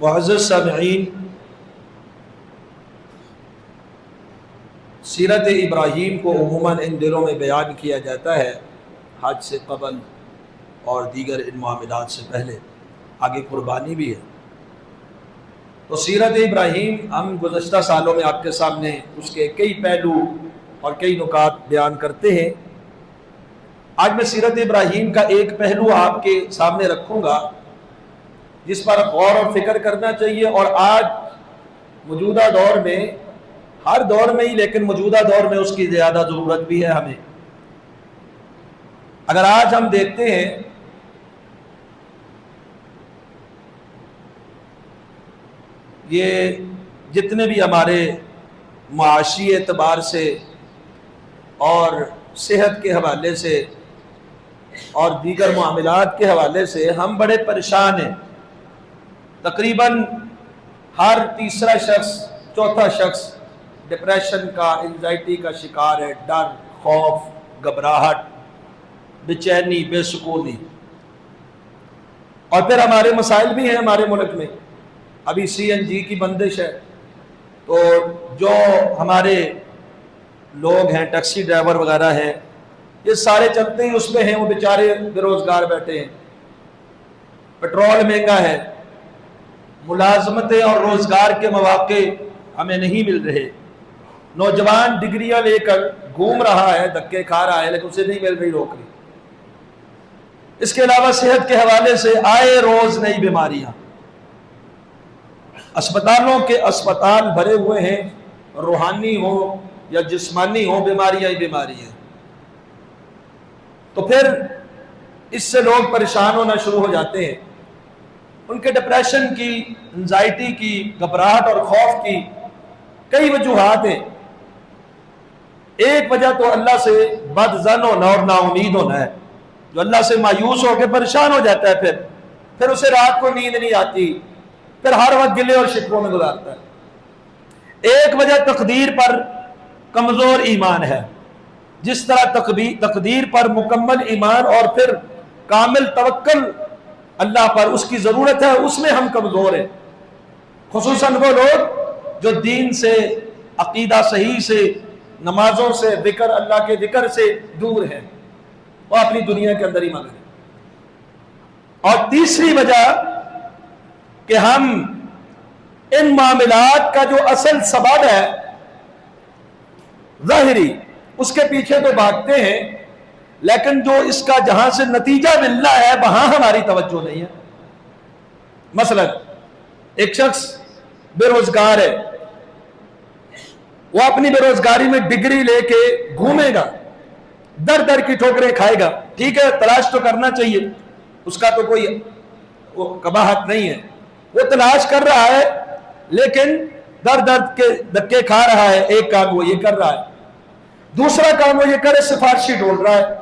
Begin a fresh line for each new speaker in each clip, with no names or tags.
معزز سامعین، سیرت ابراہیم کو عموماً ان دنوں میں بیان کیا جاتا ہے حج سے قبل اور دیگر ان معاملات سے پہلے، آگے قربانی بھی ہے۔ تو سیرت ابراہیم ہم گزشتہ سالوں میں آپ کے سامنے اس کے کئی پہلو اور کئی نکات بیان کرتے ہیں۔ آج میں سیرت ابراہیم کا ایک پہلو آپ کے سامنے رکھوں گا جس پر غور اور فکر کرنا چاہیے، اور آج موجودہ دور میں، ہر دور میں ہی لیکن موجودہ دور میں اس کی زیادہ ضرورت بھی ہے ہمیں۔ اگر آج ہم دیکھتے ہیں یہ جتنے بھی ہمارے معاشی اعتبار سے اور صحت کے حوالے سے اور دیگر معاملات کے حوالے سے ہم بڑے پریشان ہیں۔ تقریباً ہر تیسرا شخص، چوتھا شخص ڈپریشن کا، انزائٹی کا شکار ہے، ڈر، خوف، گھبراہٹ، بے چینی، بے سکونی۔ اور پھر ہمارے مسائل بھی ہیں ہمارے ملک میں، ابھی CNG کی بندش ہے، تو جو ہمارے لوگ ہیں، ٹیکسی ڈرائیور وغیرہ ہیں، یہ سارے چلتے ہیں اس میں ہیں، وہ بیچارے بے روزگار بیٹھے ہیں، پٹرول مہنگا ہے، ملازمتیں اور روزگار کے مواقع ہمیں نہیں مل رہے، نوجوان ڈگریاں لے کر گھوم رہا ہے، دھکے کھا رہا ہے، لیکن اسے نہیں مل رہی نوکری۔ اس کے علاوہ صحت کے حوالے سے آئے روز نئی بیماریاں، اسپتالوں کے اسپتال بھرے ہوئے ہیں، روحانی ہو یا جسمانی ہو، بیماریاں ہی بیماری ہیں۔ تو پھر اس سے لوگ پریشان ہونا شروع ہو جاتے ہیں۔ ان کے ڈپریشن کی، انزائٹی کی، گھبراہٹ اور خوف کی کئی وجوہات ہیں۔ ایک وجہ تو اللہ سے بد ظن ہونا اور نا امید ہونا ہے، جو اللہ سے مایوس ہو کے پریشان ہو جاتا ہے، پھر اسے رات کو نیند نہیں آتی، پھر ہر وقت گلے اور شکووں میں گزارتا ہے۔ ایک وجہ تقدیر پر کمزور ایمان ہے۔ جس طرح تقدیر پر مکمل ایمان اور پھر کامل توکل اللہ پر اس کی ضرورت ہے، اس میں ہم کمزور ہیں۔ خصوصاً وہ لوگ جو دین سے، عقیدہ صحیح سے، نمازوں سے، ذکر، اللہ کے ذکر سے دور ہیں، وہ اپنی دنیا کے اندر ہی مگن ہیں۔ اور تیسری وجہ کہ ہم ان معاملات کا جو اصل سبب ہے ظاہری، اس کے پیچھے تو بھاگتے ہیں، لیکن جو اس کا جہاں سے نتیجہ ملنا ہے وہاں ہماری توجہ نہیں ہے۔ مثلا ایک شخص بے روزگار ہے، وہ اپنی بے روزگاری میں ڈگری لے کے گھومے گا، در در کی ٹھوکریں کھائے گا، ٹھیک ہے، تلاش تو کرنا چاہیے، اس کا تو کوئی قباحت نہیں ہے، وہ تلاش کر رہا ہے، لیکن در در کے دھکے کھا رہا ہے۔ ایک کام وہ یہ کر رہا ہے، دوسرا کام وہ یہ کرے سفارشی ڈھونڈ رہا ہے۔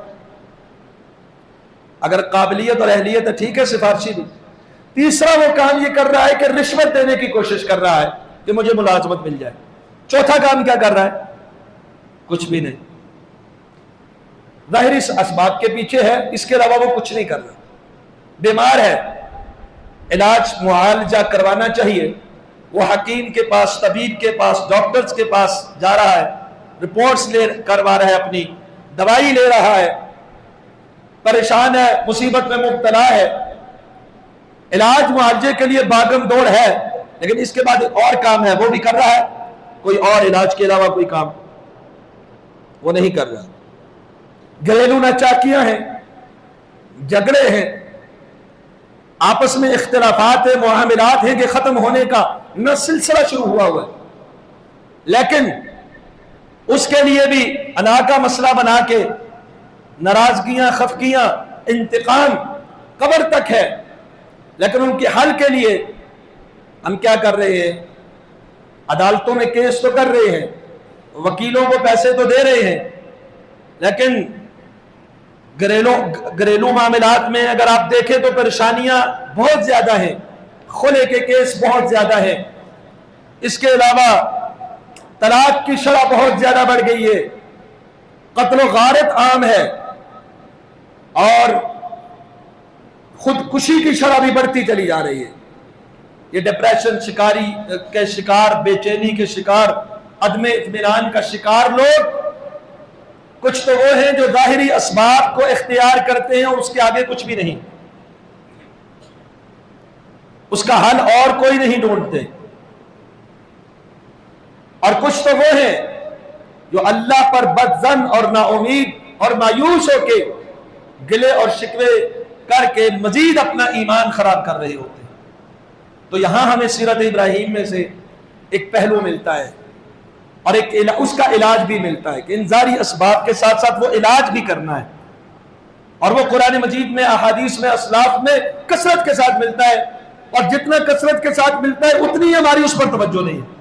اگر قابلیت اور اہلیت ہے ٹھیک ہے، سفارشی بھی۔ تیسرا وہ کام یہ کر رہا ہے کہ رشوت دینے کی کوشش کر رہا ہے کہ مجھے ملازمت مل جائے۔ چوتھا کام کیا کر رہا ہے؟ کچھ بھی نہیں، ظاہری اسباب کے پیچھے ہے، اس کے علاوہ وہ کچھ نہیں کر رہا۔ بیمار ہے، علاج معالجہ کروانا چاہیے، وہ حکیم کے پاس، طبیب کے پاس، ڈاکٹرز کے پاس جا رہا ہے، رپورٹس کروا رہا ہے، اپنی دوائی لے رہا ہے، پریشان ہے، مصیبت میں مبتلا ہے، علاج معالجے کے لیے باغم دوڑ ہے، لیکن اس کے بعد ایک اور کام ہے وہ بھی کر رہا ہے، کوئی اور علاج کے علاوہ کوئی کام وہ نہیں کر رہا۔ گھریلو ناچاکیاں ہیں، جھگڑے ہیں، آپس میں اختلافات ہیں، معاملات ہیں کہ ختم ہونے کا نہ سلسلہ شروع ہوا ہے، لیکن اس کے لیے بھی انا کا مسئلہ بنا کے ناراضگیاں، خفگیاں، انتقام قبر تک ہے، لیکن ان کے حل کے لیے ہم کیا کر رہے ہیں؟ عدالتوں میں کیس تو کر رہے ہیں، وکیلوں کو پیسے تو دے رہے ہیں، لیکن گھریلو معاملات میں اگر آپ دیکھیں تو پریشانیاں بہت زیادہ ہیں، خلع کے کیس بہت زیادہ ہیں، اس کے علاوہ طلاق کی شرح بہت زیادہ بڑھ گئی ہے، قتل و غارت عام ہے، اور خودکشی کی شرح بھی بڑھتی چلی جا رہی ہے۔ یہ ڈپریشن شکاری کے شکار، بے چینی کے شکار، عدم اطمینان کا شکار لوگ کچھ تو وہ ہیں جو ظاہری اسباب کو اختیار کرتے ہیں اور اس کے آگے کچھ بھی نہیں، اس کا حل اور کوئی نہیں ڈھونڈتے، اور کچھ تو وہ ہیں جو اللہ پر بدظن اور نا امید اور مایوس ہو کے گلے اور شکوے کر کے مزید اپنا ایمان خراب کر رہے ہوتے ہیں۔ تو یہاں ہمیں سیرت ابراہیم میں سے ایک پہلو ملتا ہے اور ایک اس کا علاج بھی ملتا ہے کہ انذاری اسباب کے ساتھ ساتھ وہ علاج بھی کرنا ہے، اور وہ قرآن مجید میں، احادیث میں، اسلاف میں کثرت کے ساتھ ملتا ہے، اور جتنا کثرت کے ساتھ ملتا ہے اتنی ہماری اس پر توجہ نہیں ہے۔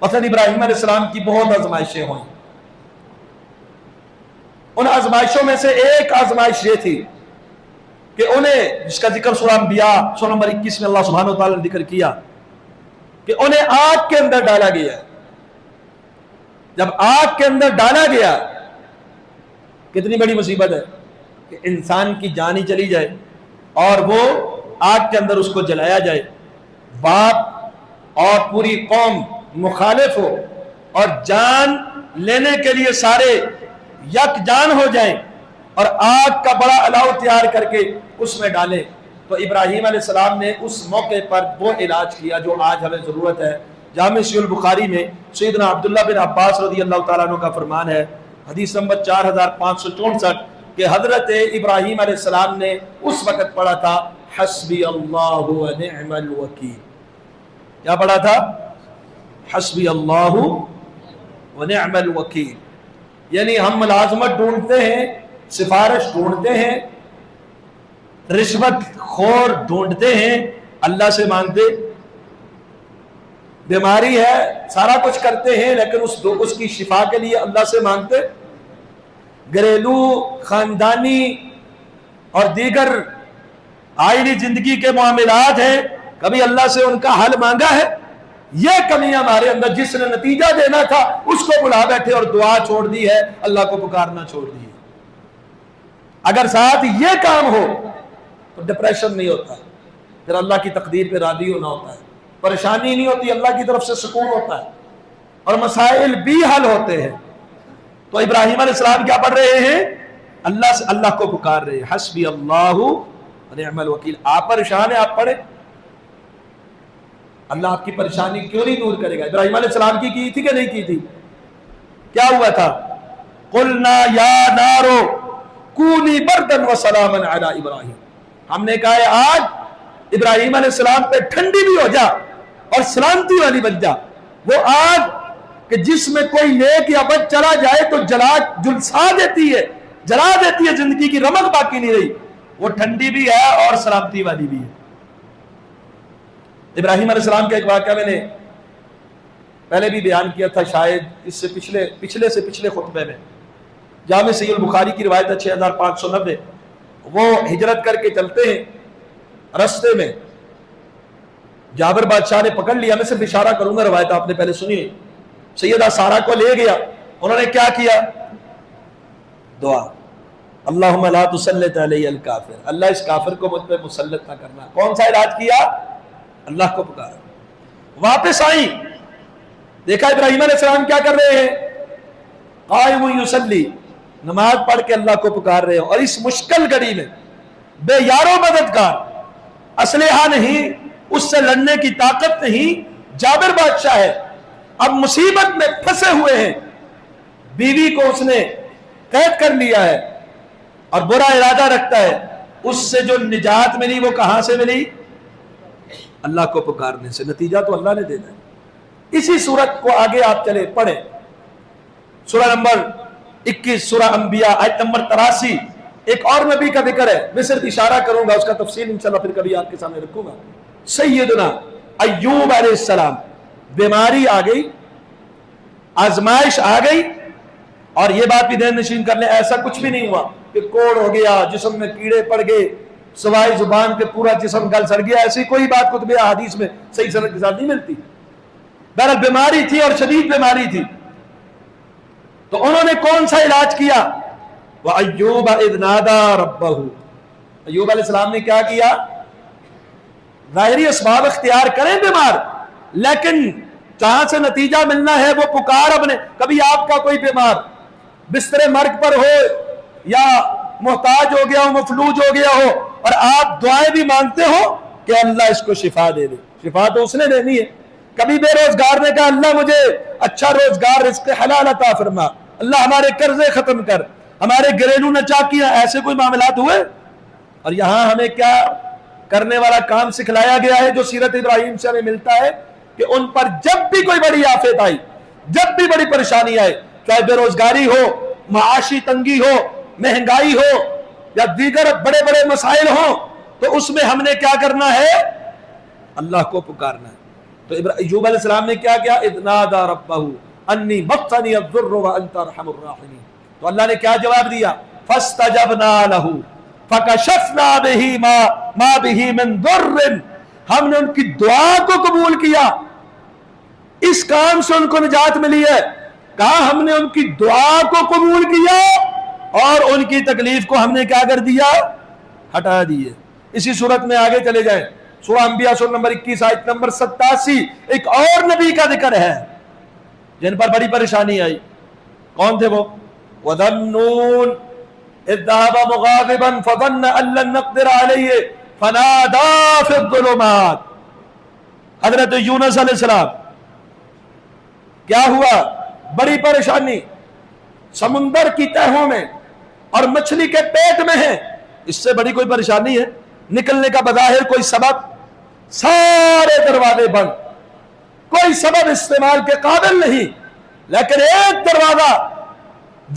مثلا ابراہیم علیہ السلام کی بہت آزمائشیں ہوئیں، ان آزمائشوں میں سے ایک آزمائش یہ تھی کہ انہیں، جس کا ذکر سورہ انبیاء سورہ نمبر 21 میں اللہ سبحانہ و تعالیٰ نے ذکر کیا کہ انہیں آگ کے اندر ڈالا گیا۔ جب آگ کے اندر ڈالا گیا، کتنی بڑی مصیبت ہے کہ انسان کی جان ہی چلی جائے اور وہ آگ کے اندر اس کو جلایا جائے، باپ اور پوری قوم مخالف ہو اور جان لینے کے لیے سارے یک جان ہو جائیں اور آگ کا بڑا الاؤ تیار کر کے اس میں ڈالیں۔ تو ابراہیم علیہ السلام نے اس موقع پر وہ علاج کیا جو آج ہمیں ضرورت ہے۔ جامع صحیح البخاری میں سیدنا عبداللہ بن عباس رضی اللہ تعالیٰ عنہ کا فرمان ہے، حدیث نمبر 4564، کہ حضرت ابراہیم علیہ السلام نے اس وقت پڑھا تھا حسبی اللہ و نعم الوکیل۔ کیا پڑھا تھا؟ حسبی اللہ و نعم الوکیل۔ یعنی ہم ملازمت ڈھونڈتے ہیں، سفارش ڈھونڈتے ہیں، رشوت خور ڈھونڈتے ہیں، اللہ سے مانگتے، بیماری ہے سارا کچھ کرتے ہیں لیکن اس کی شفا کے لیے اللہ سے مانگتے، گھریلو، خاندانی اور دیگر آئینی زندگی کے معاملات ہیں، کبھی اللہ سے ان کا حل مانگا ہے؟ یہ کمی ہمارے اندر، جس نے نتیجہ دینا تھا اس کو بلا بیٹھے اور دعا چھوڑ دی ہے، اللہ کو پکارنا چھوڑ دی ہے۔ اگر ساتھ یہ کام ہو تو ڈپریشن نہیں ہوتا، پھر اللہ کی تقدیر پہ راضی ہونا ہوتا ہے، پریشانی نہیں ہوتی، اللہ کی طرف سے سکون ہوتا ہے اور مسائل بھی حل ہوتے ہیں۔ تو ابراہیم علیہ السلام کیا پڑھ رہے ہیں؟ اللہ سے، اللہ کو پکار رہے ہیں، حسبی اللہ و نعم الوکیل۔ آپ پریشان ہیں، آپ پڑھیں، اللہ آپ کی پریشانی کیوں نہیں دور کرے گا؟ ابراہیم علیہ السلام کی تھی کہ نہیں کی تھی؟ کیا ہوا تھا؟ قلنا یا نارو کونی بردن و سلاما علی ابراہیم، ہم نے کہا ہے آگ ابراہیم علیہ السلام پہ ٹھنڈی بھی ہو جا اور سلامتی والی بن جا۔ وہ آگ کہ جس میں کوئی نیک یا بد چلا جائے تو جلسا دیتی ہے، جلا دیتی ہے، زندگی کی رمق باقی نہیں رہی، وہ ٹھنڈی بھی ہے اور سلامتی والی بھی ہے۔ ابراہیم علیہ السلام کا ایک واقعہ میں نے پہلے بھی بیان کیا تھا، شاید اس سے پچھلے خطبے میں، جامع صحیح البخاری کی روایت ہے 6590۔ وہ ہجرت کر کے چلتے ہیں، رستے میں جابر بادشاہ نے پکڑ لیا، میں صرف اشارہ کروں گا، روایت آپ نے پہلے سنی ہے۔ سیدہ سارہ کو لے گیا، انہوں نے کیا کیا؟ دعا، اللہم لا تسلط علی الکافر، اللہ اس کافر کو مجھ پہ مسلط نہ کرنا۔ کون سا علاج کیا؟ اللہ کو پکارا۔ واپس آئی، دیکھا ابراہیم علیہ السلام کیا کر رہے ہیں؟ قائم یصلی، نماز پڑھ کے اللہ کو پکار رہے ہیں، اور اس مشکل گھڑی میں بے یارو مددگار، اسلحہ نہیں، اس سے لڑنے کی طاقت نہیں، جابر بادشاہ ہے، اب مصیبت میں پھنسے ہوئے ہیں، بیوی کو اس نے قید کر لیا ہے اور برا ارادہ رکھتا ہے، اس سے جو نجات ملی وہ کہاں سے ملی؟ اللہ کو پکارنے سے۔ نتیجہ تو اللہ نے دینا ہے۔ اسی صورت کو آگے آپ چلے پڑھیں، سورہ نمبر 21 سورہ انبیاء آیت نمبر 83، ایک اور نبی کا ذکر ہے، میں صرف اشارہ کروں گا، اس کا تفصیل انشاءاللہ پھر کبھی آپ کے سامنے رکھوں گا۔ سیدنا ایوب علیہ السلام، بیماری آ گئی، آزمائش آ گئی، اور یہ بات بھی ذہن نشین کر لیں، ایسا کچھ بھی نہیں ہوا کہ کوڑ ہو گیا، جسم میں کیڑے پڑ گئے، سوائے زبان کے پورا جسم گل سڑ گیا، ایسی کوئی بات کتب احادیث میں صحیح سند کے ساتھ نہیں ملتی۔ بہرحال بیماری تھی اور شدید بیماری تھی، تو انہوں نے کون سا علاج کیا؟ وَأَيُّوبَ إِذْ نَادَى رَبَّهُ، ایوب علیہ السلام نے کیا کیا؟ ظاہری اسباب اختیار کریں بیمار، لیکن جہاں سے نتیجہ ملنا ہے وہ پکار اپنے. کبھی آپ کا کوئی بیمار بستر مرگ پر ہو یا محتاج ہو گیا ہو، مفلوج ہو گیا ہو، اور آپ دعائیں بھی مانگتے ہو کہ اللہ اس کو شفا دے دے. شفا تو اس نے دینی ہے. کبھی بے روزگار نے کہا اللہ مجھے اچھا روزگار، رزق حلال عطا فرما، اللہ ہمارے قرضے ختم کر، ہمارے گھریلو نچاکیاں، ایسے کوئی معاملات ہوئے؟ اور یہاں ہمیں کیا کرنے والا کام سکھلایا گیا ہے جو سیرت ابراہیم سے ہمیں ملتا ہے کہ ان پر جب بھی کوئی بڑی آفت آئی، جب بھی بڑی پریشانی آئے، چاہے بے روزگاری ہو، معاشی تنگی ہو، مہنگائی ہو یا دیگر بڑے بڑے مسائل ہوں، تو اس میں ہم نے کیا کرنا ہے؟ اللہ کو پکارنا ہے. تو ایوب علیہ السلام نے کیا کیا؟ اذ نادى ربه انی مسنی الضر وانت ارحم الراحمین. تو اللہ نے کیا جواب دیا؟ فاستجبنا له فکشفنا به ما به من ضر. ہم نے ان کی دعا کو قبول کیا، اس کام سے ان کو نجات ملی ہے. کہا ہم نے ان کی دعا کو قبول کیا اور ان کی تکلیف کو ہم نے کیا کر دیا؟ ہٹا دیے. اسی صورت میں آگے چلے جائیں، سورہ انبیاء سورہ نمبر 21 آیت نمبر 87 ایک اور نبی کا ذکر ہے جن پر بڑی پریشانی آئی. کون تھے وہ؟ وَذَنُّونَ اذ ذهب مغاضبا فظن ان لن نقدر عليه فنادى في الظلمات. حضرت یونس علیہ السلام کیا ہوا؟ بڑی پریشانی، سمندر کی تہوں میں اور مچھلی کے پیٹ میں ہے. اس سے بڑی کوئی پریشانی ہے؟ نکلنے کا بظاہر کوئی سبب، سارے دروازے بند، کوئی سبب استعمال کے قابل نہیں، لیکن ایک دروازہ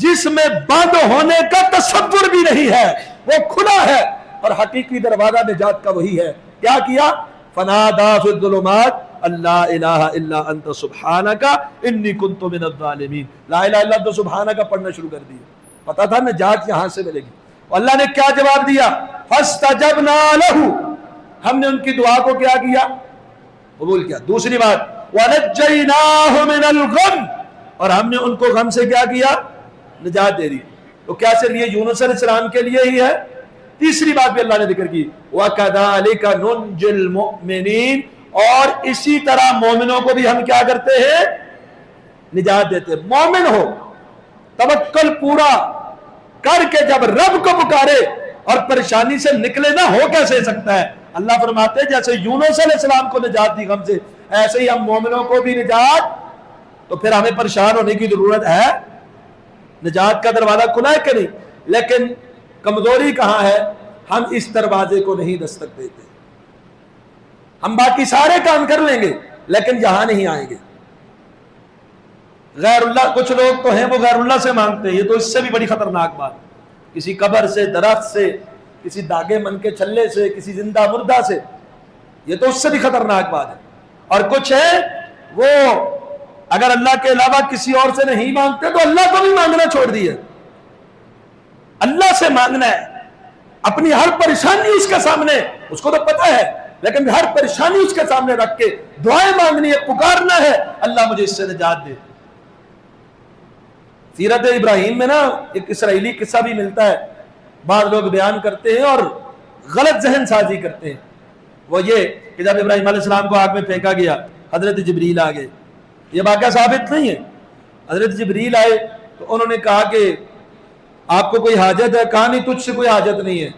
جس میں بند ہونے کا تصور بھی نہیں ہے وہ کھلا ہے، اور حقیقی دروازہ نجات کا وہی ہے. کیا کیا؟ فنادى في الظلمات اللہ الہ الا انت سبحانک انی کنت من الظالمین. لا الہ الا انت سبحانک پڑھنا شروع کر دیا. پتا تھا نجات یہاں سے ملے گی. اللہ نے کیا جواب دیا؟ فاستجبنا له. ہم نے ان کی دعا کو کیا کیا؟ قبول کیا. دوسری بات ونجیناہ من الغم. اور ہم نے ان کو غم سے کیا کیا؟ نجات دے دی. تو کیا صرف یہ یونس علیہ السلام کے لیے ہی ہے؟ تیسری بات بھی اللہ نے ذکر کی وَكَذَلِكَ نُنْجِي الْمُؤْمِنِينَ. اور اسی طرح مومنوں کو بھی ہم کیا کرتے ہیں؟ نجات دیتے. مومن ہو توکل پورا کر کے جب رب کو پکارے اور پریشانی سے نکلے نہ ہو کیسے سکتا ہے؟ اللہ فرماتے ہیں جیسے یونس علیہ السلام کو نجات دی غم سے، ایسے ہی ہم مومنوں کو بھی نجات. تو پھر ہمیں پریشان ہونے کی ضرورت ہے؟ نجات کا دروازہ کھلا ہے کہ نہیں؟ لیکن کمزوری کہاں ہے؟ ہم اس دروازے کو نہیں دستک دیتے. ہم باقی سارے کام کر لیں گے لیکن یہاں نہیں آئیں گے. غیر اللہ، کچھ لوگ تو ہیں وہ غیر اللہ سے مانگتے ہیں، یہ تو اس سے بھی بڑی خطرناک بات. کسی قبر سے، درخت سے، کسی داغے من کے چھلے سے، کسی زندہ مردہ سے، یہ تو اس سے بھی خطرناک بات ہے. اور کچھ ہے وہ اگر اللہ کے علاوہ کسی اور سے نہیں مانگتے تو اللہ کو بھی مانگنا چھوڑ دیے. اللہ سے مانگنا ہے، اپنی ہر پریشانی اس کے سامنے، اس کو تو پتہ ہے، لیکن ہر پریشانی اس کے سامنے رکھ کے دعائیں مانگنی ہے، پکارنا ہے اللہ مجھے اس سے نجات دے. سیرت ابراہیم میں نا ایک اسرائیلی قصہ بھی ملتا ہے، بعض لوگ بیان کرتے ہیں اور غلط ذہن سازی کرتے ہیں. وہ یہ کہ جب ابراہیم علیہ السلام کو آگ میں پھینکا گیا، حضرت جبریل آ گئے. یہ واقعہ ثابت نہیں ہے. حضرت جبریل آئے تو انہوں نے کہا کہ آپ کو کوئی حاجت ہے؟ کہا نہیں تجھ سے کوئی حاجت نہیں ہے.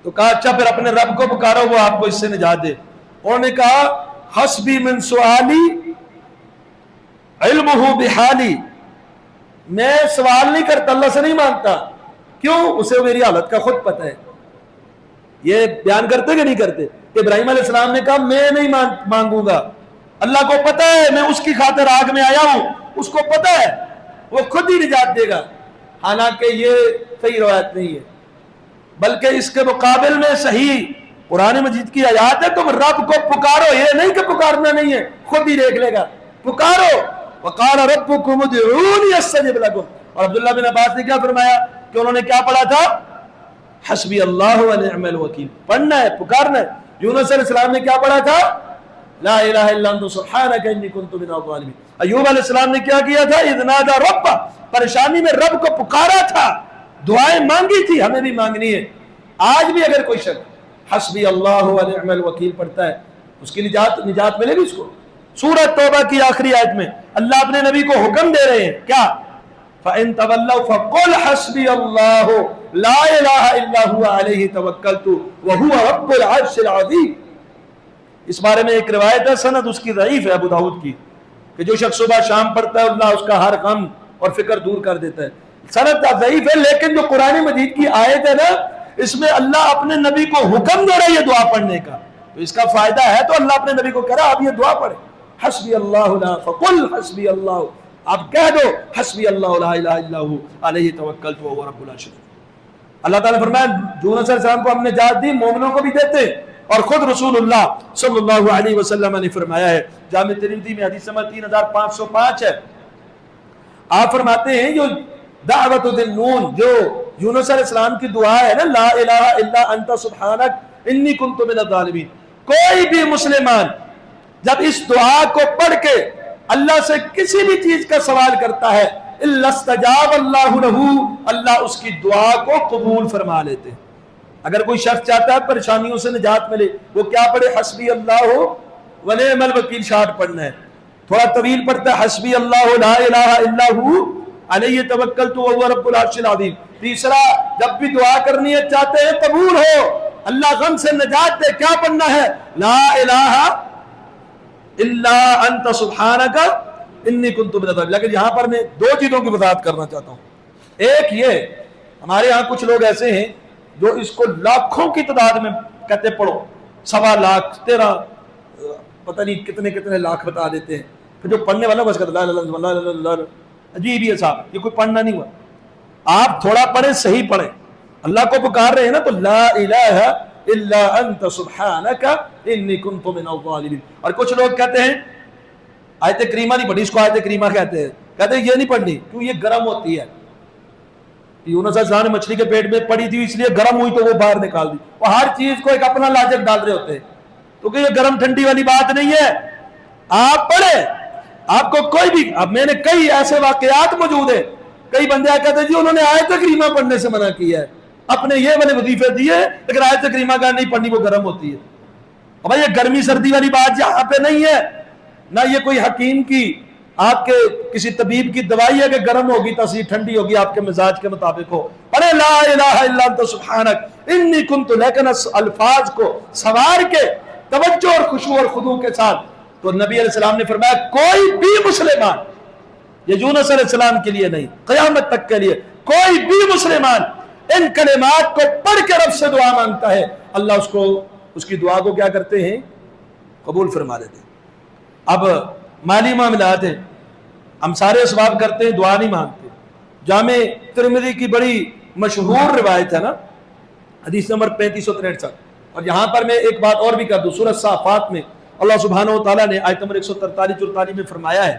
تو کہا اچھا پھر اپنے رب کو پکارو وہ آپ کو اس سے نجات دے. انہوں نے کہا حسبی من سؤالی علمہ بحالی. میں سوال نہیں کرتا، اللہ سے نہیں مانگتا. کیوں؟ اسے میری حالت کا خود پتہ ہے. یہ بیان کرتے کہ نہیں کرتے کہ ابراہیم علیہ السلام نے کہا میں نہیں مانگوں گا، اللہ کو پتہ ہے میں اس کی خاطر آگ میں آیا ہوں، اس کو پتہ ہے وہ خود ہی نجات دے گا. حالانکہ یہ صحیح روایت نہیں ہے، بلکہ اس کے مقابل میں صحیح قرآن مجید کی آیات ہے تم رب کو پکارو. یہ نہیں کہ پکارنا نہیں ہے، خود ہی دیکھ لے گا. پکارو. وقال ربکم ادعونی استجب لکم. اور عبداللہ بن عباس نے کیا فرمایا کہ انہوں نے کیا پڑھا تھا؟ حسبی اللہ ونعم الوکیل. پڑھنا ہے، پکارنا ہے. یونس علیہ السلام نے کیا پڑھا تھا؟ لا الہ الا انت سبحانک انی کنت من الظالمین. ایوب علیہ السلام نے کیا کیا تھا؟ اذ نادى ربہ. پریشانی میں رب کو پکارا تھا، دعائیں مانگی تھی. ہمیں بھی مانگنی ہے. آج بھی اگر کوئی شخص حسبی اللہ و نعم الوکیل پڑھتا ہے اس کی نجات ملے گی اس کو. سورۃ توبہ کی آخری آیت میں اللہ اپنے نبی کو حکم دے رہے ہیں کیا؟ فَإِن تَوَلَّوْا فَقُلْ حَسْبِيَ اللَّهُ لَا إِلَٰهَ إِلَّا هُوَ عَلَيْهِ تَوَكَّلْتُ وَهُوَ رَبُّ الْعَرْشِ الْعَظِيمِ. اس بارے میں ایک روایت ہے، سند اس کی ضعیف ہے، ابو داؤد کی، کہ جو شخص صبح شام پڑھتا ہے اللہ اس کا ہر غم اور فکر دور کر دیتا ہے. سند ضعیف ہے، لیکن جو قرآن مجید کی آیت ہے نا اس میں اللہ اپنے نبی کو حکم دے رہا ہے یہ دعا پڑھنے کا، تو اس کا فائدہ ہے تو اللہ اپنے نبی کو کہہ رہا آپ یہ دعا پڑھیں. حسبی اللہ لا فقل حسبی اللہ، آپ کہہ دو حسبی اللہ لا الہ الا ہو علیہ توکلت وہو رب العرش العظیم. اللہ تعالیٰ نے فرمایا یونس علیہ السلام کو ہم نے نجات دی، مومنوں کو بھی دیتے، اور خود رسول اللہ صلی اللہ علیہ وسلم نے فرمایا ہے، جامع ترمذی میں حدیث نمبر 3505 ہے، آپ فرماتے ہیں جو دعوت النون، جو یونس علیہ السلام کی دعا ہے نا، لا الہ الا انت سبحانک انی کنت من الظالمین، کوئی بھی مسلمان جب اس دعا کو پڑھ کے اللہ سے کسی بھی چیز کا سوال کرتا ہے الا استجاب اللہ لہ، اللہ اس کی دعا کو قبول فرما لیتے. اگر کوئی شخص چاہتا ہے پریشانیوں سے نجات ملے وہ کیا پڑھے؟ حسبی اللہ و نعم الوکیل شارٹ پڑھنا ہے، تھوڑا طویل پڑھتا ہے حسبی اللہ لا الہ الا ہو علیہ توکلت وہو رب العرش العظیم. تیسرا جب بھی دعا کرنی ہے چاہتے ہیں قبول ہو، اللہ غم سے نجات دے، کیا پڑھنا ہے؟ لا الہ الا انت سبحانک انی کنت من الظالمین. لیکن یہاں پر میں دو چیزوں کی وضاحت کرنا چاہتا ہوں. ایک یہ، ہمارے ہاں کچھ لوگ ایسے ہیں جو اس کو لاکھوں کی تعداد میں کہتے پڑھو، 1.25 لاکھ 13 پتہ نہیں کتنے کتنے لاکھ بتا دیتے ہیں، پھر جو پڑھنے والا بس کہتا ہے عجیب ہی ہے صاحب، یہ کوئی پڑھنا نہیں ہوا. آپ تھوڑا پڑھیں، صحیح پڑھیں، اللہ کو پکار رہے ہیں نا تو لا الہ الا انت سبحانک انی کنت من الظالمین. اور کچھ لوگ کہتے ہیں آیت کریمہ نہیں پڑھی، اس کو آیت کریمہ کہتے ہیں یہ نہیں پڑھنی کیوں یہ گرم ہوتی ہے. یونس علیہ السلام نے مچھلی کے پیٹ میں پڑی تھی اس لیے گرم ہوئی تو وہ باہر نکال دی. وہ ہر چیز کو ایک اپنا لاجک ڈال رہے ہوتے ہیں، تو کہ یہ گرم ٹھنڈی والی بات نہیں ہے. آپ پڑھیں، آپ کو کوئی بھی، اب میں نے کئی ایسے واقعات موجود ہیں، کئی بندے کہتے ہیں جی انہوں نے آیت کریمہ پڑھنے سے منع کیا ہے، اپنے یہ والے وظیفے دیے لیکن آیت کریمہ کا نہیں پڑھنی، وہ گرم ہوتی ہے. اور بھائی یہ گرمی سردی والی بات یہاں پہ نہیں ہے، نہ یہ کوئی حکیم کی آپ کے کسی طبیب کی دوائی ہے کہ گرم ہوگی تاثیر ٹھنڈی ہوگی آپ کے مزاج کے مطابق ہو. پڑھے لا الہ الا انت سبحانک انی کنت، لیکن الفاظ کو سوار کے توجہ اور خشوع اور خضوع کے ساتھ. تو نبی علیہ السلام نے فرمایا کوئی بھی مسلمان، یہ یونس علیہ السلام کے لیے نہیں قیامت تک کے لیے، کوئی بھی مسلمان ان کلمات کو پڑھ کے رب سے دعا مانگتا ہے اللہ اس کو، اس کی دعا کو کیا کرتے ہیں؟ قبول فرما لیتے ہیں. اب مالی معاملات ہیں، ہم سارے اسباب کرتے ہیں، دعا نہیں مانگتے. جامع ترمذی کی بڑی مشہور روایت ہے نا، حدیث نمبر 3563. اور یہاں پر میں ایک بات اور بھی کر دوں، سورۃ صافات میں اللہ سبحانہ و تعالیٰ نے آیت نمبر 143 میں فرمایا ہے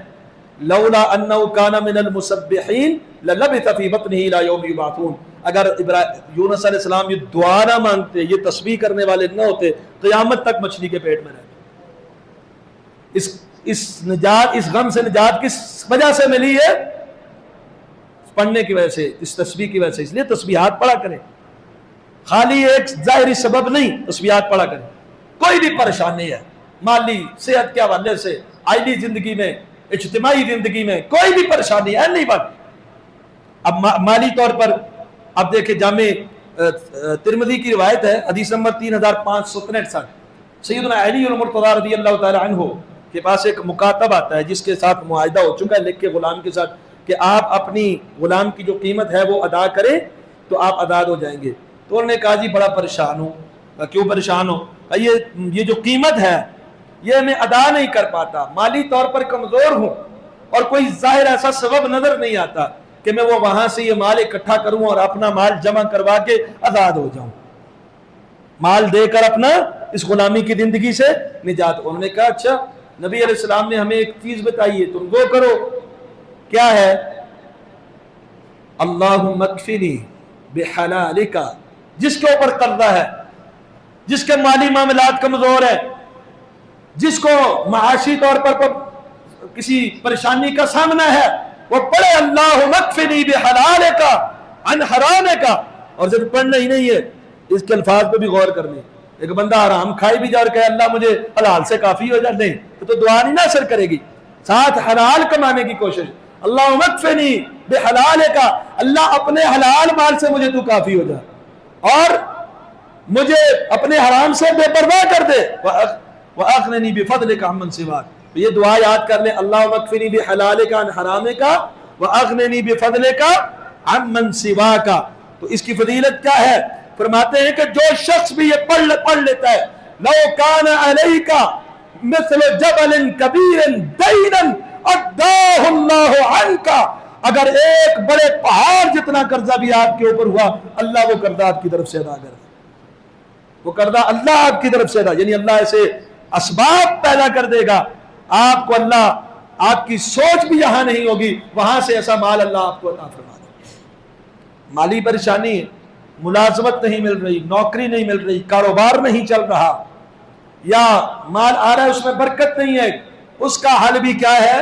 لولا انہ کان من المسبحین للبث فی بطنہ الی یوم یبعثون. اگر یونس علیہ السلام یہ دعا نہ مانگتے، یہ تسبیح کرنے والے نہ ہوتے، قیامت تک مچھلی کے پیٹ میں رہتے. اس نجات، اس غم سے نجات کس وجہ سے ملی ہے؟ پڑھنے کی وجہ سے، اس تسبیح کی وجہ سے. اس لیے تسبیحات پڑھا کریں، خالی ایک ظاہری سبب نہیں، تسبیحات پڑھا کریں. کوئی بھی پریشانی ہے، مالی صحت کے حوالے سے، آئلی زندگی میں، اجتماعی زندگی میں کوئی بھی پریشانی ہے نہیں بات. اب مالی طور پر اب دیکھیں، جامع ترمذی کی روایت ہے حدیث نمبر 3563. سیدنا علی المرتضی رضی اللہ تعالی عنہ کے پاس ایک مکاتب آتا ہے جس کے ساتھ معاہدہ ہو چکا ہے لکھ کے غلام کے ساتھ کہ آپ اپنی غلام کی جو قیمت ہے وہ ادا کریں تو آپ آزاد ہو جائیں گے. تو انہوں نے کہا جی بڑا پریشان ہوں. کیوں پریشان ہو؟ یہ جو قیمت ہے یہ میں ادا نہیں کر پاتا، مالی طور پر کمزور ہوں اور کوئی ظاہر ایسا سبب نظر نہیں آتا کہ میں وہ وہاں سے یہ مال اکٹھا کروں اور اپنا مال جمع کروا کے آزاد ہو جاؤں، مال دے کر اپنا اس غلامی کی زندگی سے نجات. انہوں نے کہا اچھا نبی علیہ السلام نے ہمیں ایک چیز بتائی ہے، تم وہ کرو. کیا ہے؟ اللہم اکفنی بحلالک. جس کے اوپر قرضہ ہے، جس کے مالی معاملات کمزور ہے، جس کو معاشی طور پر کسی پریشانی کا سامنا ہے، وہ پڑھے اللہم اکفنی بحلالک عن حرامک. اور صرف پڑھنا ہی نہیں ہے، اس کے الفاظ پہ بھی غور کرنے. ایک بندہ حرام کھائی بھی جائے اور کہے اللہ مجھے حلال سے کافی ہو جائے، نہیں تو دعا نہیں نہ اثر کرے گی، ساتھ حلال کمانے کی کوشش، اللہم اکفنی بحلالک، اللہ اپنے حلال مال سے مجھے تو کافی ہو جا اور مجھے اپنے حرام سے بے پرواہ کر دے، وَأَغْنِنِي بِفَضْلِكَ عَمَّنْ سِوَاكَ۔ تو یہ دعا یاد کر لیں، اللہم اکفنی بحلالک عن حرامک وَأَغْنِنِي بِفَضْلِكَ عَمَّنْ سِوَاكَ۔ تو اس کی فضیلت کیا ہے؟ فرماتے ہیں کہ جو شخص بھی یہ پڑھ لیتا ہے، لو کان علیک مثل جبل کبیر دینا اداہ اللہ عنک، اگر ایک بڑے پہاڑ جتنا قرضہ بھی آپ کے اوپر ہوا، اللہ وہ قرضہ آپ کی طرف سے ادا کر دے، وہ قرضہ اللہ آپ کی طرف سے ادا، یعنی اللہ ایسے اسباب پیدا کر دے گا آپ کو، اللہ آپ کی سوچ بھی یہاں نہیں ہوگی، وہاں سے ایسا مال اللہ آپ کو عطا فرما دے۔ مالی پریشانی ہے، ملازمت نہیں مل رہی، نوکری نہیں مل رہی، کاروبار نہیں چل رہا، یا مال آ رہا ہے اس میں برکت نہیں ہے، اس کا حل بھی کیا ہے؟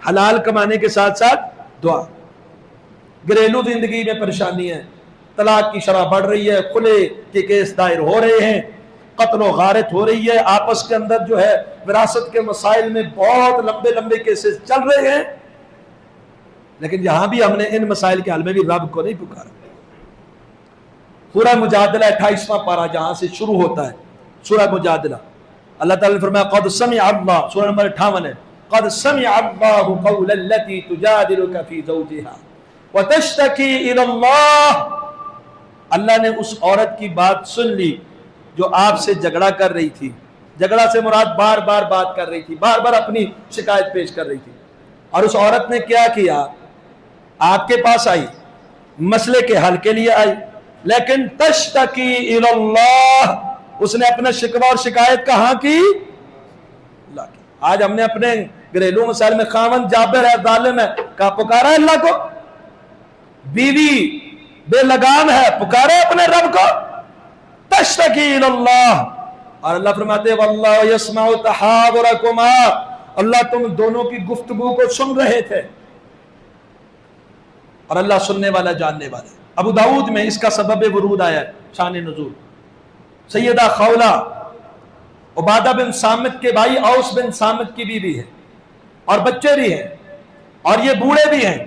حلال کمانے کے ساتھ ساتھ دعا۔ گھریلو زندگی میں پریشانی ہے، طلاق کی شرح بڑھ رہی ہے، کھلے کے کیس دائر ہو رہے ہیں، قتل و غارت ہو رہی ہے، آپس کے اندر جو ہے وراثت کے مسائل میں بہت لمبے لمبے کیسز چل رہے ہیں، لیکن یہاں بھی ہم نے ان مسائل کے حل میں بھی رب کو نہیں پکارا۔ سورہ مجادلہ 28واں پارہ جہاں سے شروع ہوتا ہے، سورہ مجادلہ، اللہ تعالیٰ نے فرمایا قد سمع اللہ، سورہ نمبر 58 ہے، قد سمع اللہ قول التي تجادلك في زوجها وتشتكي الى اللہ، اللہ نے اس عورت کی بات سن لی جو آپ سے جھگڑا کر رہی تھی، جھگڑا سے مراد بار بار بات کر رہی تھی، بار بار اپنی شکایت پیش کر رہی تھی، اور اس عورت نے کیا کیا؟ آپ کے پاس آئی، مسئلے کے حل کے لیے آئی، لیکن تشتکی الی اللہ، اس نے اپنا شکوہ اور شکایت کہاں کی؟ اللہ کی۔ آج ہم نے اپنے گھریلو مسائل میں خاوند جابر ہے، ظالم ہے، کہا پکارا ہے اللہ کو، بیوی بے لگام ہے، پکارا ہے اپنے رب کو، تشتکی الی اللہ، اور اللہ فرماتے ہیں واللہ یسمع تحاورکما، اللہ تم دونوں کی گفتگو کو سن رہے تھے، اور اللہ سننے والا جاننے والا۔ ابو داؤد میں اس کا سبب ورود آیا ہے، شان نزول، سیدہ خولہ عبادہ بن صامت کے بھائی اوس بن صامت کی بیوی ہے، اور بچے بھی ہیں، اور یہ بوڑھے بھی ہیں،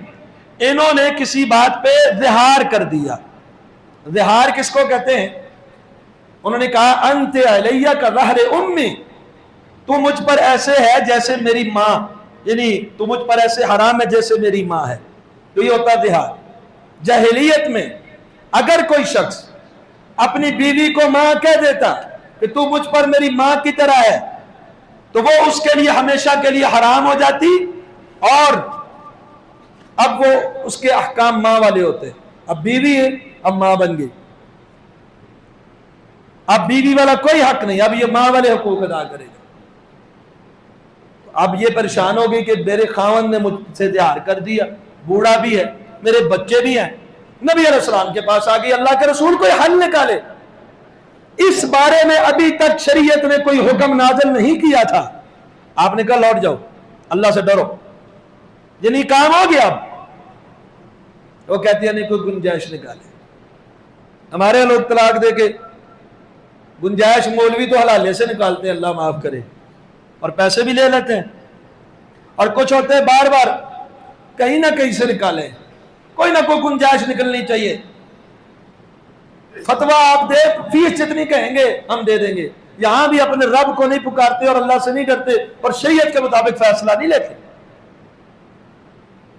انہوں نے کسی بات پہ زہار کر دیا۔ زہار کس کو کہتے ہیں؟ انہوں نے کہا انت علیہ کا ظہر امی، تو مجھ پر ایسے ہے جیسے میری ماں، یعنی تو مجھ پر ایسے حرام ہے جیسے میری ماں ہے، تو یہ ہوتا زہار۔ جاہلیت میں اگر کوئی شخص اپنی بیوی کو ماں کہہ دیتا کہ تو مجھ پر میری ماں کی طرح ہے، تو وہ اس کے لیے ہمیشہ کے لیے حرام ہو جاتی، اور اب وہ اس کے احکام ماں والے ہوتے، اب بیوی ہے اب ماں بن گئی، اب بیوی والا کوئی حق نہیں، اب یہ ماں والے حقوق ادا کرے گا۔ اب یہ پریشان ہو گئی کہ میرے خاوند نے مجھ سے زہار کر دیا، بوڑھا بھی ہے، میرے بچے بھی ہیں، نبی علیہ السلام کے پاس آ گئی، اللہ کے رسول کوئی حل نکالے۔ اس بارے میں ابھی تک شریعت نے کوئی حکم نازل نہیں کیا تھا، آپ نے کہا لوٹ جاؤ، اللہ سے ڈرو، یعنی کام ہو گیا۔ اب وہ کہتی ہے نہیں کوئی گنجائش نکالے، ہمارے لوگ طلاق دے کے گنجائش مولوی تو حلالے سے نکالتے ہیں، اللہ معاف کرے، اور پیسے بھی لے لیتے ہیں، اور کچھ ہوتے ہیں بار بار کہیں نہ کہیں سے نکالیں، کوئی نہ کوئی گنجائش نکلنی چاہیے، فتویٰ آپ دے، فیس جتنی کہیں گے ہم دے دیں گے، یہاں بھی اپنے رب کو نہیں پکارتے اور اللہ سے نہیں ڈرتے، اور شریعت کے مطابق فیصلہ نہیں لیتے،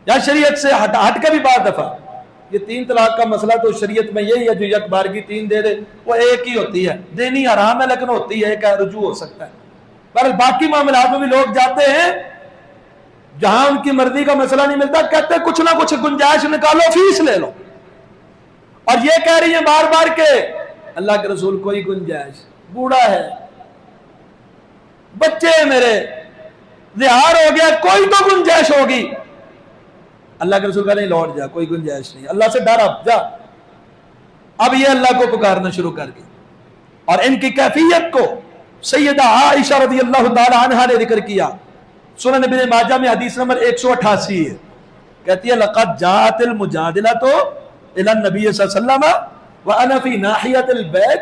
یا شریعت سے ہٹ کے بھی بعض دفعہ یہ 3 طلاق کا مسئلہ تو شریعت میں یہی ہے، جو یک بارگی 3 دے دے وہ ایک ہی ہوتی ہے، دینی حرام ہے لیکن ہوتی ہے، کہ رجوع ہو سکتا ہے، پر باقی معاملات میں بھی لوگ جاتے ہیں جہاں ان کی مرضی کا مسئلہ نہیں ملتا، کہتے ہیں کچھ نہ کچھ گنجائش نکالو، فیس لے لو، اور یہ کہہ رہی ہیں بار بار کہ اللہ کے رسول کوئی گنجائش، بوڑھا ہے، بچے میرے، زہار ہو گیا، کوئی تو گنجائش ہوگی۔ اللہ کے رسول کا نہیں، لوٹ جا، کوئی گنجائش نہیں، اللہ سے ڈر، اب جا۔ اب یہ اللہ کو پکارنا شروع کر گئی، اور ان کی کیفیت کو سیدہ عائشہ رضی اللہ تعالی عنہا نے ذکر کیا، سنن ابن ماجہ میں حدیث نمبر 188 ہے، کہتی ہے لقد جاءت المجادلۃ الى النبی صلی اللہ علیہ وسلم وانا فی ناحیۃ البیت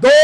2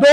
2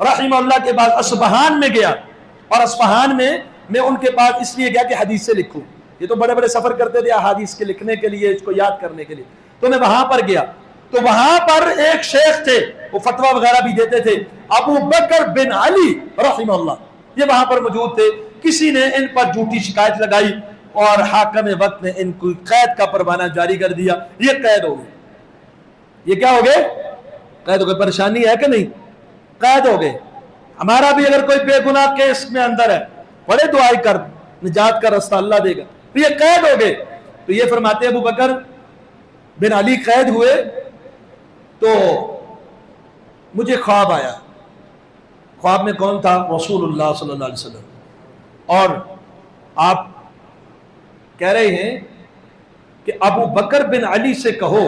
رحمہ اللہ کے پاس اصفہان میں گیا، اور اصفہان میں ان کے پاس اس لیے گیا کہ حدیث سے لکھوں، یہ تو بڑے بڑے سفر کرتے تھے احادیث کے لکھنے کے لیے، اس کو یاد کرنے کے لیے، تو میں وہاں پر گیا، تو وہاں پر ایک شیخ تھے، وہ فتویٰ وغیرہ بھی دیتے تھے، ابو بکر بن علی رحمہ اللہ، یہ وہاں پر موجود تھے۔ کسی نے ان پر جھوٹی شکایت لگائی اور حاکم وقت نے ان کو قید کا پروانہ جاری کر دیا، یہ قید ہو گئے۔ یہ کیا ہو گئے؟ قید ہو گئے۔ پریشانی ہے کہ نہیں؟ قید ہو گئے۔ ہمارا بھی اگر کوئی بے گناہ کیس میں اندر ہے، بڑے دعائیں کر، نجات کا رستہ اللہ دے گا، تو یہ قید ہو گئے۔ تو یہ فرماتے ابو بکر بن علی قید ہوئے تو مجھے خواب آیا۔ خواب میں کون تھا؟ رسول اللہ صلی اللہ علیہ وسلم، اور آپ کہہ رہے ہیں کہ ابو بکر بن علی سے کہو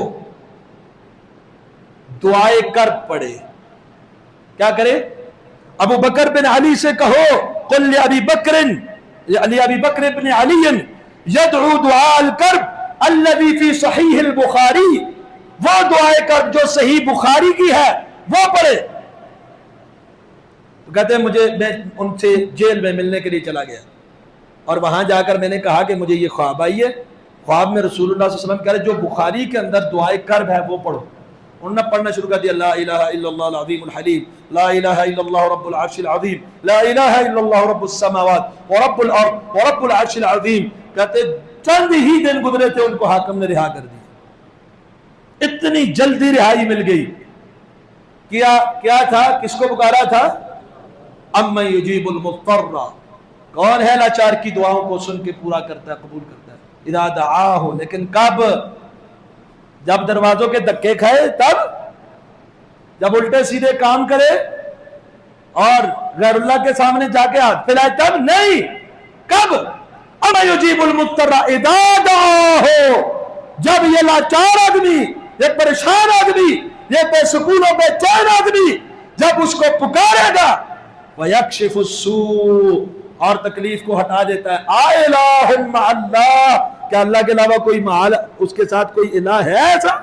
دعائے کرب پڑھے۔ کیا کرے؟ ابو بکر بن علی سے کہو قل لأبی بکر بن علی یدعو دعاء الکرب الذی فی صحیح البخاری، وہ دعائے کرب جو صحیح بخاری کی ہے وہ پڑھے۔ تو کہتے ہیں میں ان سے جیل میں ملنے کے لیے چلا گیا، اور وہاں جا کر میں نے کہا کہ مجھے یہ خواب آئی ہے، خواب میں رسول اللہ صلی اللہ علیہ وسلم کہہ رہے جو بخاری کے اندر دعائے کرب ہے وہ پڑھو۔ انہوں نے پڑھنا شروع کر دیا، لا الہ الا اللہ العظیم الحلیم، لا الہ الا اللہ رب العرش العظیم، لا الہ الا اللہ رب السماوات ورب الارض ورب العرش العظیم۔ کہتے چند ہی دن گزرے تھے ان کو حاکم نے رہا کر دیا، اتنی جلدی رہائی مل گئی۔ کیا تھا؟ کس کو پکارا تھا؟ امن یجیب المضطر، کون ہے لاچار کی دعاؤں کو سن کے پورا کرتا ہے، قبول کرتا ہے، اذا دعاہ، لیکن کب؟ جب دروازوں کے دھکے کھائے، تب؟ جب الٹے سیدھے کام کرے اور غیر اللہ کے سامنے جا کے ہاتھ پھیلائے، تب نہیں۔ کب؟ امن یجیب المضطر اذا دعاہ، جب یہ لاچار آدمی، یہ پریشان آدمی، یہ بے سکون و بے چین آدمی جب اس کو پکارے گا، وَيَكْشِفُ السُّوءَ، اور تکلیف کو ہٹا دیتا ہے۔ آلہ مع اللہ، کیا اللہ کے علاوہ کوئی معال اس کے ساتھ کوئی الہ ہے؟ ایسا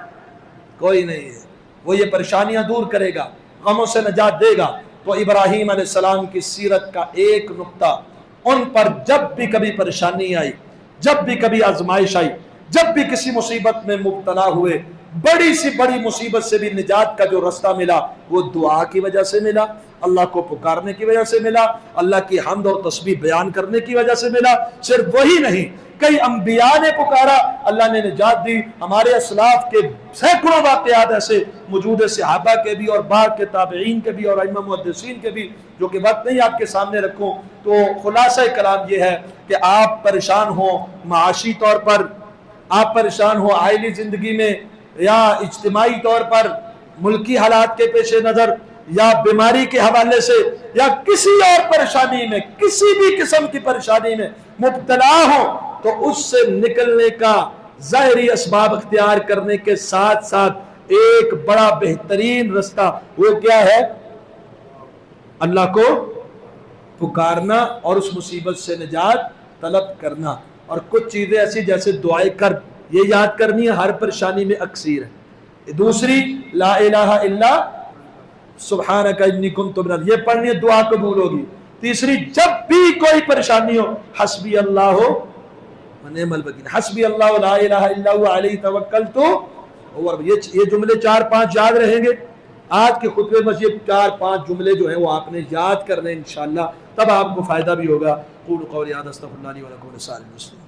کوئی نہیں ہے۔ وہ یہ پریشانیاں دور کرے گا، غموں سے نجات دے گا۔ تو ابراہیم علیہ السلام کی سیرت کا ایک نقطہ، ان پر جب بھی کبھی پریشانی آئی، جب بھی کبھی آزمائش آئی، جب بھی کسی مصیبت میں مبتلا ہوئے، بڑی سی بڑی مصیبت سے بھی نجات کا جو رستہ ملا وہ دعا کی وجہ سے ملا، اللہ کو پکارنے کی وجہ سے ملا، اللہ کی حمد اور تسبیح بیان کرنے کی وجہ سے ملا۔ صرف وہی نہیں، کئی انبیاء نے پکارا، اللہ نے نجات دی۔ ہمارے اسلاف کے سینکڑوں واقعات ایسے موجود ہیں، صحابہ کے بھی اور بعد کے تابعین کے بھی اور ائمہ محدثین کے بھی، جو کہ وقت نہیں آپ کے سامنے رکھوں۔ تو خلاصہ کلام یہ ہے کہ آپ پریشان ہوں معاشی طور پر، آپ پریشان ہوں عائلی زندگی میں، یا اجتماعی طور پر ملکی حالات کے پیش نظر، یا بیماری کے حوالے سے، یا کسی اور پریشانی میں، کسی بھی قسم کی پریشانی میں مبتلا ہو، تو اس سے نکلنے کا ظاہری اسباب اختیار کرنے کے ساتھ ساتھ ایک بڑا بہترین رستہ وہ کیا ہے؟ اللہ کو پکارنا اور اس مصیبت سے نجات طلب کرنا۔ اور کچھ چیزیں ایسی جیسے دعائے کرب، یہ یاد کرنی ہے، ہر پریشانی میں اکثیر ہے۔ دوسری لا الہ الا سبحانک انی کنت من الظالمین، یہ پڑھنی ہے، دعا قبول ہوگی۔ تیسری، جب بھی کوئی پریشانی ہو، حسبی اللہ و نعم الوکیل، حسبی اللہ لا الہ الا هو علیہ توکلت، یہ جملے 4-5 یاد رہیں گے۔ آج کے خطبے میں یہ 4-5 جملے جو ہیں وہ آپ نے یاد کرنے انشاءاللہ، تب آپ کو فائدہ بھی ہوگا۔ قولوا قولی ھذا استغفر اللہ لی ولکم ولسائر المسلمین۔